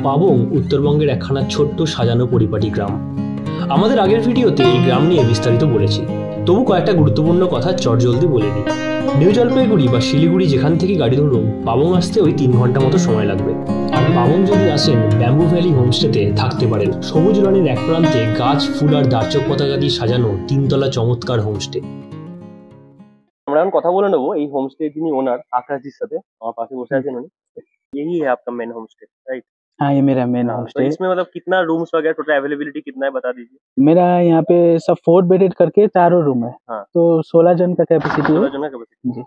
পাবং উত্তরবঙ্গের একখানা ছোট্ট সাজানো পরিপাটি গ্রাম। আমাদের আগের ভিডিওতে এই গ্রাম নিয়ে বিস্তারিত বলেছি, তবু কয়েকটা গুরুত্বপূর্ণ কথা চটজলদি বলে নিই। নিউ জলপাইগুড়ি বা শিলিগুড়ি যেখান থেকে গাড়ি ধরুন, পাবং আসতে ওই 3 ঘন্টা মতো সময় লাগবে। আর পাবং যদি আসেন, ব্যাম্বু ভ্যালি হোমস্টেতে থাকতে পারেন। সবুজ রনের এক প্রান্তে গাছ, ফুল আর দার্চক পতাকা দিয়ে সাজানো 3 তলা চমৎকার হোমস্টে। আমরা এখন কথা বলে নেবো এই হোমস্টে যিনি ওনার আকাশজির সাথে। আমার পাশে বসে আছেন উনি। यही है आपका मेन होमस्टे, राइट? हाँ, ये मेरा मेन होमस्टे तो इसमें मतलब कितना रूम्स वगैरह टोटल अवेलेबिलिटी कितना है बता दीजिए। मेरा यहाँ पे सब 4 बेडेड करके 4 रूम है। हाँ। तो 16 जन का कैपेसिटी है। 16 जन का कैपेसिटी जी।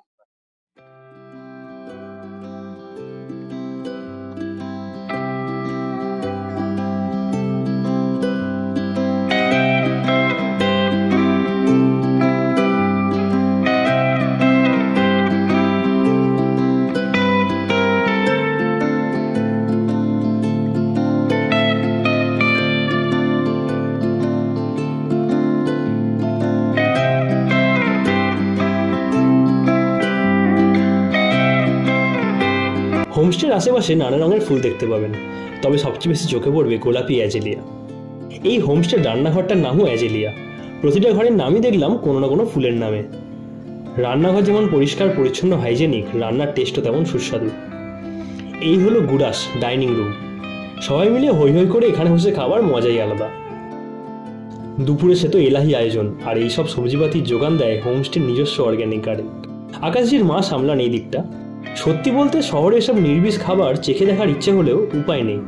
হোমস্টের আশেপাশে নানা রঙের ফুল দেখতে পাবেন, তবে সবচেয়ে বেশি চোখে পড়বে গোলাপি অ্যাজেলিয়া। এই হোমস্টের রান্নাঘরটার নামও অ্যাজেলিয়া। প্রতিটা ঘরের নামই দেখলাম কোনো না কোনো ফুলের নামে। রান্নাঘর যেমন পরিষ্কার পরিচ্ছন্ন হাইজেনিক, রান্নার টেস্টও তেমন সুস্বাদু। এই হলো গুডাস ডাইনিং রুম। সবাই মিলে হৈ হৈ করে এখানে বসে খাবার মজাই আলাদা। দুপুরে সে তো এলাহি আয়োজন, আর এইসব সবজিপাতির যোগান দেয় হোমস্টের নিজস্ব অর্গ্যানিক গার্ডেন। আকাশজির মা সামলান এই দিকটা। সত্যি বলতে শহরে এসব নির্বিষ খাবার চেখে দেখার ইচ্ছে হলেও উপায় নেই।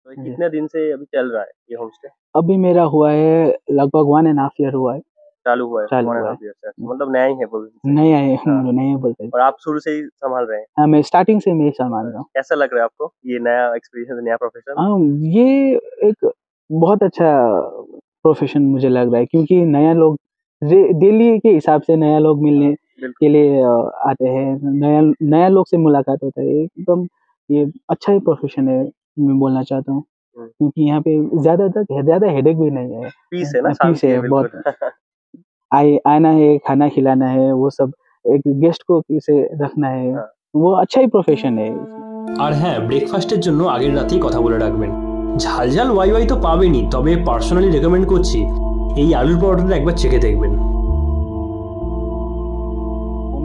तो कितने दिन से अभी चल रहा है ये होमस्टे? अभी मेरा हुआ है लगभग 1.5 ईयर हुआ है। चालू हुआ है 1.5 ईयर से, मतलब नया ही है बोलते हैं। नहीं आए नहीं बोलते। और आप शुरू से ही संभाल रहे हैं? हाँ, मैं स्टार्टिंग से मैं संभाल रहा हूँ। कैसा लग रहा है आपको ये नया एक्सपीरियंस, नया प्रोफेशन? हाँ, ये एक बहुत अच्छा प्रोफेशन मुझे लग रहा है, क्योंकि नया लोग डेली के हिसाब से नया लोग मिलने के लिए आते हैं। नया लोग से मुलाकात होता है। एकदम ये अच्छा ही प्रोफेशन है, मैं बोलना चाहता हूँ। क्योंकि यहाँ पे ज्यादा हेडेक भी नहीं है। पीस है ना, पीस है बहुत। आना है, खाना खिलाना है, वो सब एक गेस्ट को किसे रखना है, वो अच्छा ही प्रोफेशन है। আর হ্যাঁ, ব্রেকফাস্টের জন্য আগের রাতেই কথা বলে রাখবেন। ঝাল ঝাল ওয়াই তো পাবেনই, তবে পার্সোনালি রেকমেন্ড করছি এই আলুর পরোটাটা একবার চেখে দেখবেন।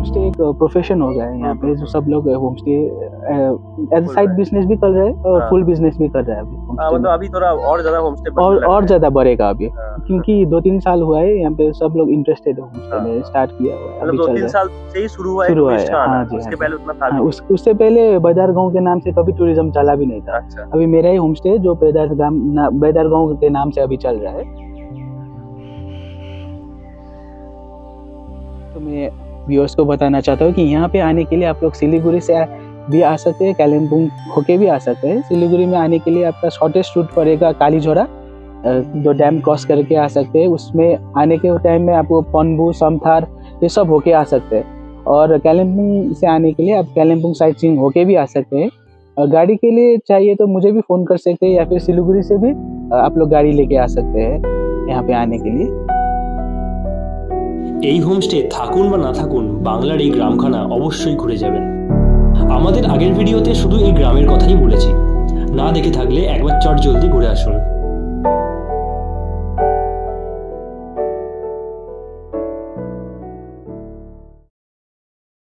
होमस्टे एक प्रोफेशन हो गया है यहाँ पे, जो सब लोग होमस्टे एज साइड बिजनेस भी कर रहे हैं और फुल बिजनेस भी कर रहे हैं अभी। मतलब अभी थोड़ा और ज्यादा होमस्टे और ज्यादा बढ़ेगा अभी, क्योंकि 2-3 साल हुआ है यहाँ पे सब लोग इंटरेस्टेड है होमस्टे में, स्टार्ट किया हुआ है। मतलब 2-3 साल से ही शुरू हुआ है। हाँ जी। उसके पहले उतना था? उससे पहले बेदार गांव के नाम से कभी टूरिज्म चला भी नहीं था। अभी मेरा ही होमस्टे जो बेदार गांव के नाम से अभी चल रहा है। तो मैं व्यूअर्स को बताना चाहता हूँ कि यहाँ पे आने के लिए आप लोग सिलीगुड़ी से भी आ सकते हैं, कालिम्पोंग होके भी आ सकते हैं। सिलीगुड़ी में आने के लिए आपका शॉर्टेस्ट रूट पड़ेगा कालीझोड़ा, जो डैम क्रॉस करके आ सकते हैं। उसमें आने के टाइम में आपको पनबू, समथार ये सब होके आ सकते हैं। और कालिम्पोंग से आने के लिए आप कालिम्पोंग साइट सीइंग होके भी आ सकते हैं। और गाड़ी के लिए चाहिए तो मुझे भी फ़ोन कर सकते हैं, या फिर सिलीगुड़ी से भी आप लोग गाड़ी लेके आ सकते हैं यहाँ पे आने के लिए। এই হোমস্টে থাকুন বা না থাকুন, বাংলার এই গ্রামখানা অবশ্যই ঘুরে যাবেন। আমাদের আগের ভিডিওতে শুধু এই গ্রামের কথাই বলেছি, না দেখে থাকলে একবার চটজলদি ঘুরে আসুন।